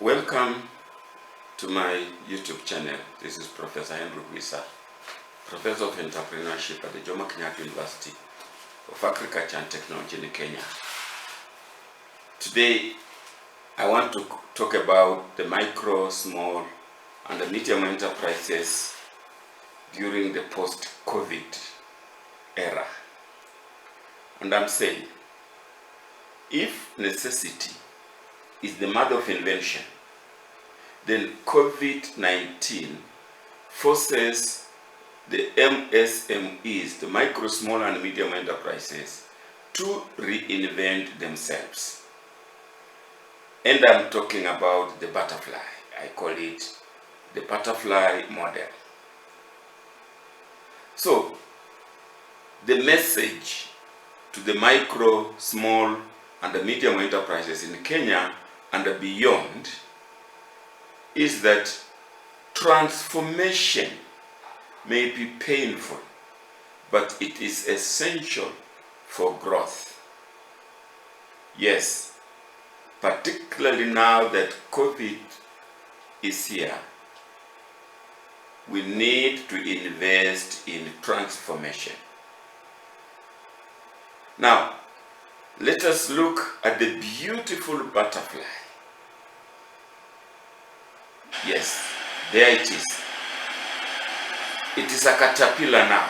Welcome to my YouTube channel. This is Professor Henry Gwisa, Professor of Entrepreneurship at the Jomo Kenyatta University of Agriculture and Technology in Kenya. Today, I want to talk about the micro, small, and the medium enterprises during the post-COVID era. And I'm saying, if necessity is the mother of invention, then COVID-19 forces the MSMEs, the micro, small, and medium enterprises, to reinvent themselves. And I'm talking about the butterfly. I call it the butterfly model. So, the message to the micro, small, and the medium enterprises in Kenya and beyond is that transformation may be painful, but it is essential for growth. Yes, particularly now that COVID is here, we need to invest in transformation. Now, let us look at the beautiful butterfly. Yes, there it is. It is a caterpillar now.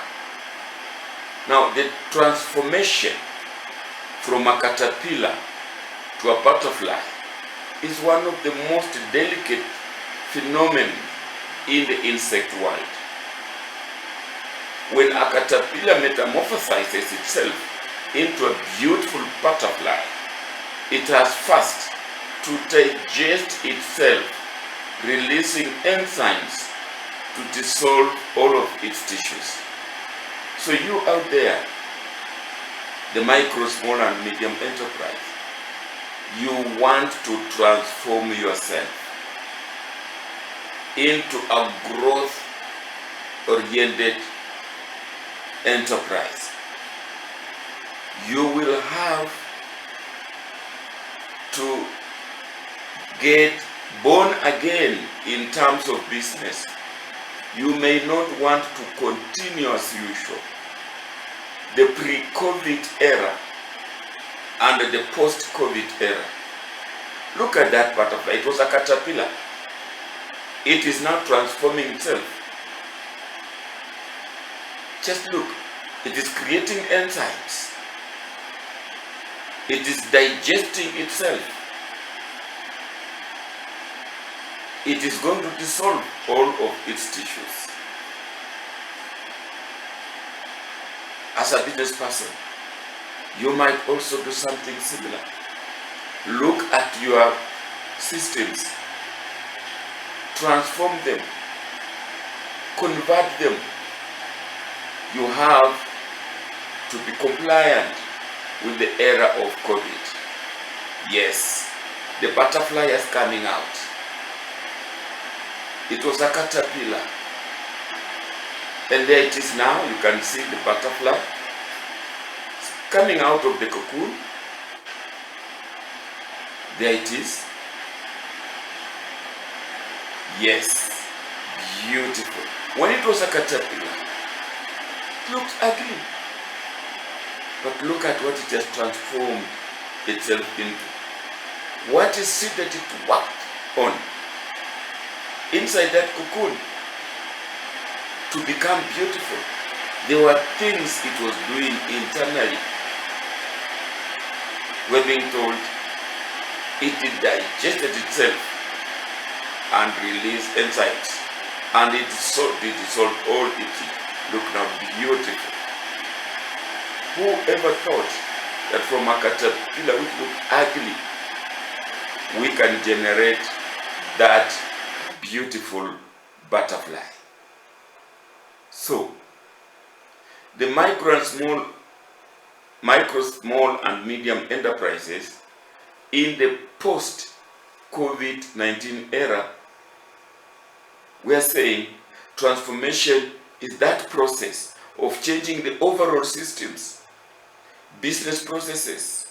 Now, the transformation from a caterpillar to a butterfly is one of the most delicate phenomena in the insect world. When a caterpillar metamorphosizes itself into a beautiful butterfly, it has first to digest itself, releasing enzymes to dissolve all of its tissues. So you out there, the micro, small, and medium enterprise, you want to transform yourself into a growth-oriented enterprise. You will have to get born again in terms of business. You may not want to continue as usual. The pre-COVID era and the post-COVID era. Look at that butterfly. It was a caterpillar. It is now transforming itself. Just look. It is creating enzymes. It is digesting itself. It is going to dissolve all of its tissues. As a business person, you might also do something similar. Look at your systems, transform them, convert them. You have to be compliant with the era of COVID. Yes, the butterfly is coming out. It was a caterpillar. And there it is now. You can see the butterfly coming out of the cocoon. There it is. Yes, beautiful. When it was a caterpillar, it looked ugly. But look at what it has transformed itself into. What is it that it worked on inside that cocoon to become beautiful? There were things it was doing internally. We're being told it digested itself and released enzymes, and it dissolved all its. Look now, beautiful. Whoever thought that from a caterpillar which looked ugly, we can generate that beautiful butterfly? So, the micro, small, and medium enterprises in the post-COVID-19 era, we are saying transformation is that process of changing the overall systems, business processes,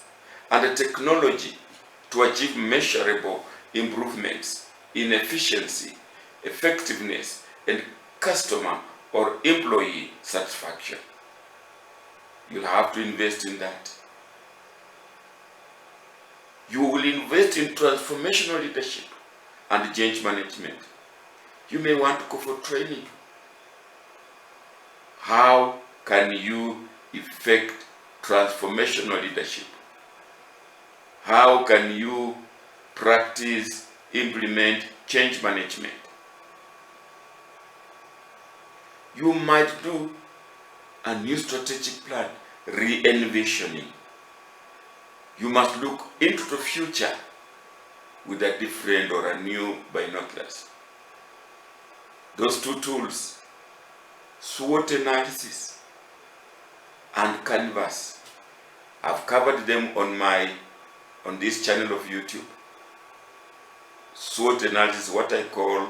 and the technology to achieve measurable improvements in efficiency, effectiveness, and customer or employee satisfaction. You'll have to invest in that. You will invest in transformational leadership and change management. You may want to go for training. How can you effect transformational leadership? How can you practice, implement change management? You might do a new strategic plan, re-envisioning. You must look into the future with a different or a new binoculars. Those two tools, SWOT analysis and Canvas, I've covered them on this channel of YouTube. SWOT analysis, what I call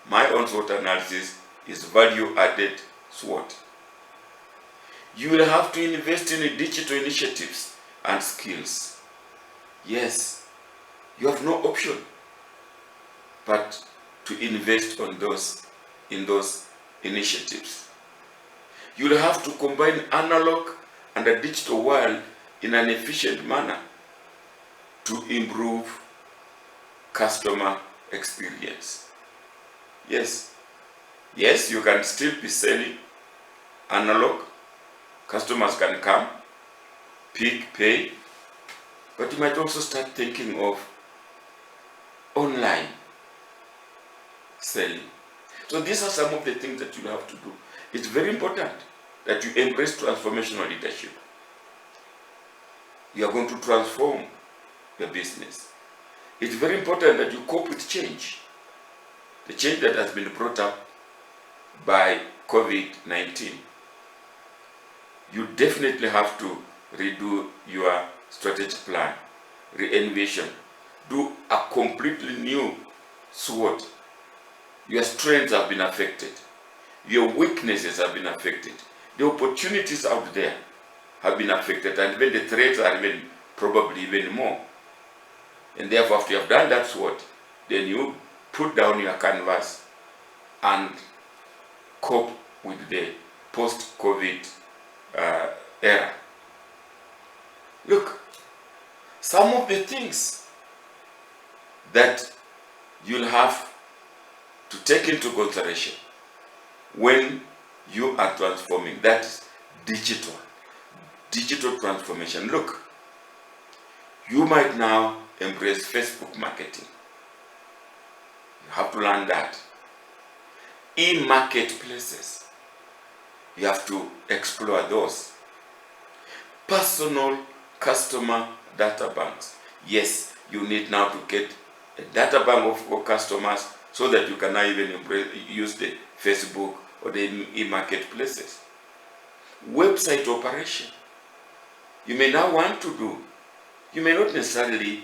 my own SWOT analysis, is value added SWOT. You will have to invest in digital initiatives and skills. Yes, you have no option but to invest in those initiatives. You will have to combine analog and a digital world in an efficient manner to improve customer experience. Yes, you can still be selling analog. Customers can come, pick, pay, but you might also start thinking of online selling. So these are some of the things that you have to do. It's very important that you embrace transformational leadership. You are going to transform your business. It's very important that you cope with change. The change that has been brought up by COVID-19. You definitely have to redo your strategic plan, re-envision, do a completely new SWOT. Your strengths have been affected. Your weaknesses have been affected. The opportunities out there have been affected, and even the threats are probably even more. And therefore, after you have done that SWOT, then you put down your canvas and cope with the post-COVID era. Look, some of the things that you'll have to take into consideration when you are transforming, that is digital transformation. Look, you might now embrace Facebook marketing. You have to learn that. E-marketplaces, you have to explore those. Personal customer data banks. Yes, you need now to get a data bank of customers so that you can now even use the Facebook or the e-marketplaces. Website operation. You may now want to do. You may not necessarily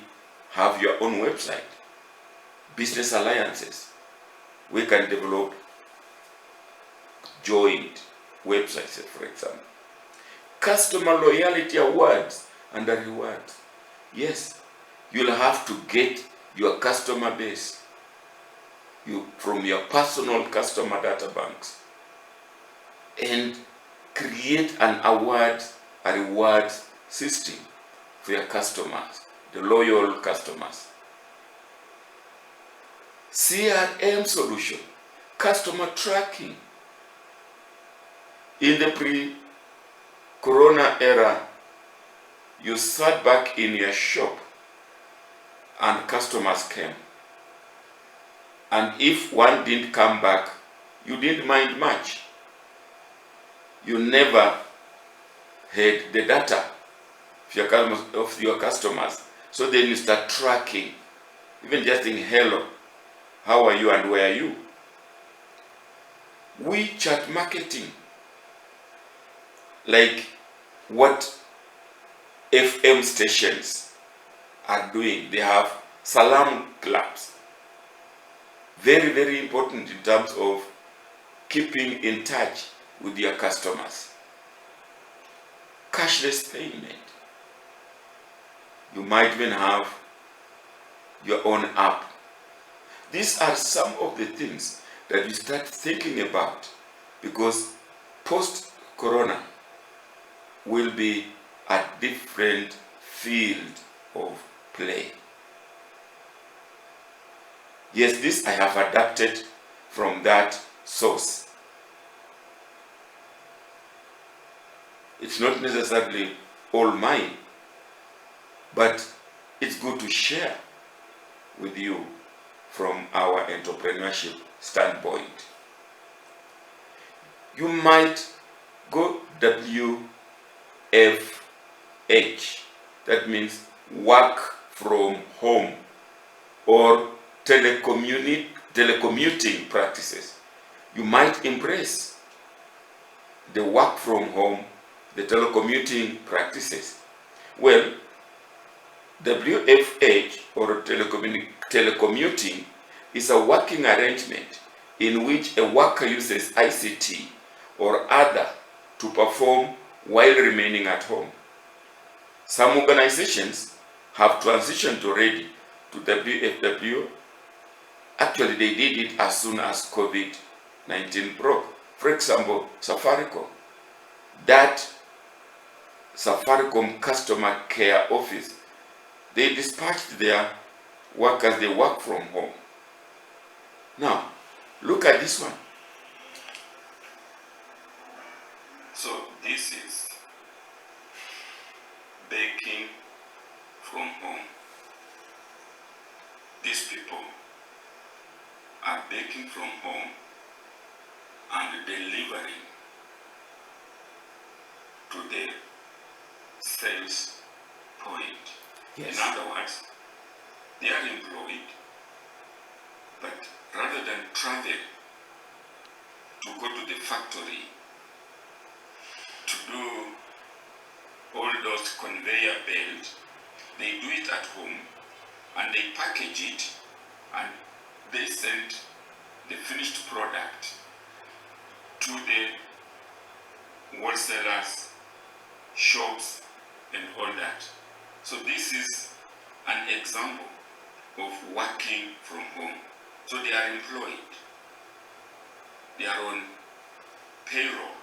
have your own website. Business alliances. We can develop joint websites, for example. Customer loyalty awards and rewards. Yes, you'll have to get your customer base from your personal customer data banks and create an a reward system for your customers, the loyal customers. CRM solution, customer tracking. In the pre-corona era, you sat back in your shop and customers came. And if one didn't come back, you didn't mind much. You never had the data of your customers. So then you start tracking, even just saying hello, how are you and where are you? WeChat marketing, like what FM stations are doing. They have salam clubs. Very, very important in terms of keeping in touch with your customers. Cashless payment. You might even have your own app these are some of the things that you start thinking about, because post-corona will be a different field of play. Yes, this I have adapted from that source. It's not necessarily all mine, but it's good to share with you from our entrepreneurship standpoint. You might go WFH, that means work from home, or telecommuting practices. You might embrace the work from home, the telecommuting practices. Well, WFH, or telecommuting, is a working arrangement in which a worker uses ICT or other to perform while remaining at home. Some organizations have transitioned already to WFW. Actually, they did it as soon as COVID-19 broke. For example, Safaricom. That Safaricom customer care office, they dispatched their workers, they work from home. Now, look at this one. So this is baking from home. These people are baking from home and delivering to the sales point. Yes. In other words, they are employed, but rather than travel to go to the factory to do all those conveyor belts, they do it at home and they package it and they send the finished product to the wholesalers, shops, and all that. So this is an example of working from home. So they are employed, they are on payroll,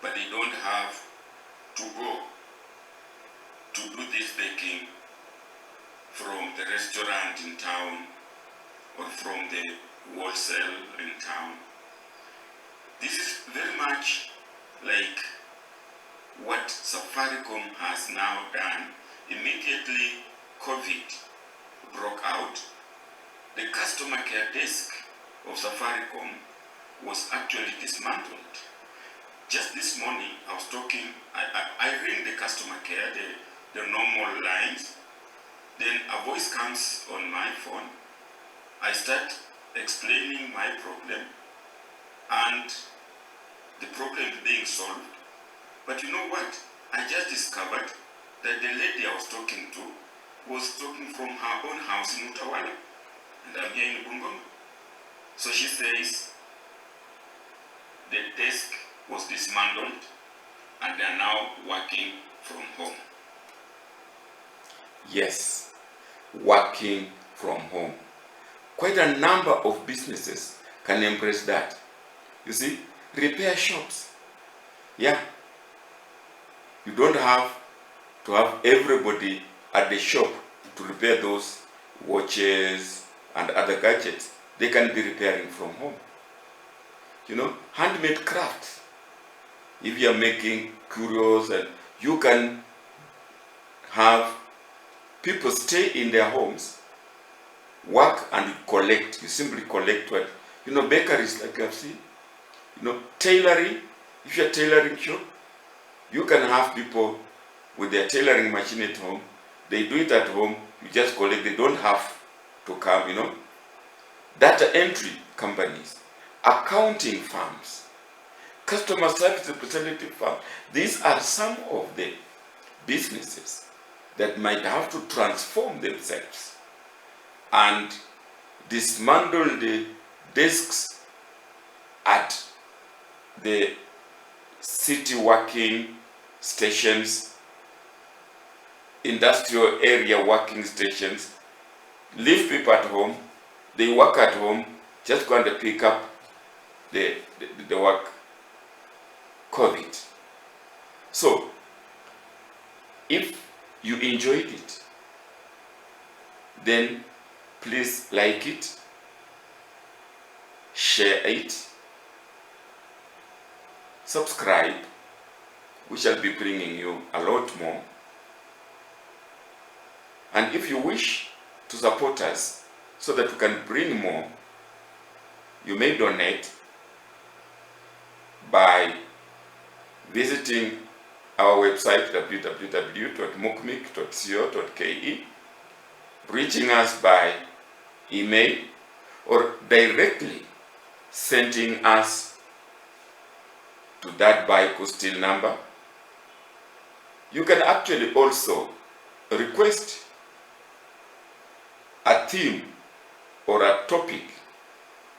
but they don't have to go to do this baking from the restaurant in town or from the wholesale in town. This is very much like what Safaricom has now done. Immediately COVID broke out, the customer care desk of Safaricom was actually dismantled. Just this morning, I was talking, I ring the customer care, the normal lines, then a voice comes on my phone. I start explaining my problem, and the problem is being solved. But you know what? I just discovered that the lady I was talking to was talking from her own house in Utawala, and I'm here in Bungoma. So she says the desk was dismantled and they are now working from home. Yes, working from home. Quite a number of businesses can embrace that. You see, repair shops. Yeah. You don't have to have everybody at the shop to repair those watches and other gadgets. They can be repairing from home. You know, handmade crafts. If you are making curios, and you can have people stay in their homes, work and collect. You simply collect what, you know, bakeries like I've seen, you know, tailoring. If you're tailoring shop, you can have people with their tailoring machine at home. They do it at home. You just collect. They don't have to come, you know. Data entry companies, accounting firms, customer service representative firms. These are some of the businesses that might have to transform themselves and dismantle the desks at the city working stations, industrial area working stations, leave people at home they work at home, just go and pick up the work COVID. So, if you enjoyed it, then please like it, share it, subscribe. We shall be bringing you a lot more. And if you wish to support us so that we can bring more, you may donate by visiting our website www.mukmik.co.ke, reaching us by email, or directly sending us to that Bible number. You can actually also request a theme or a topic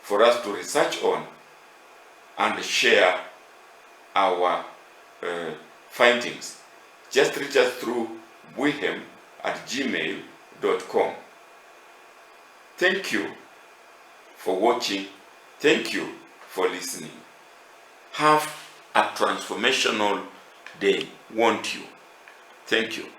for us to research on and share our findings. Just reach us through buihem@gmail.com. Thank you for watching. Thank you for listening. Have a transformational day, won't you? Thank you.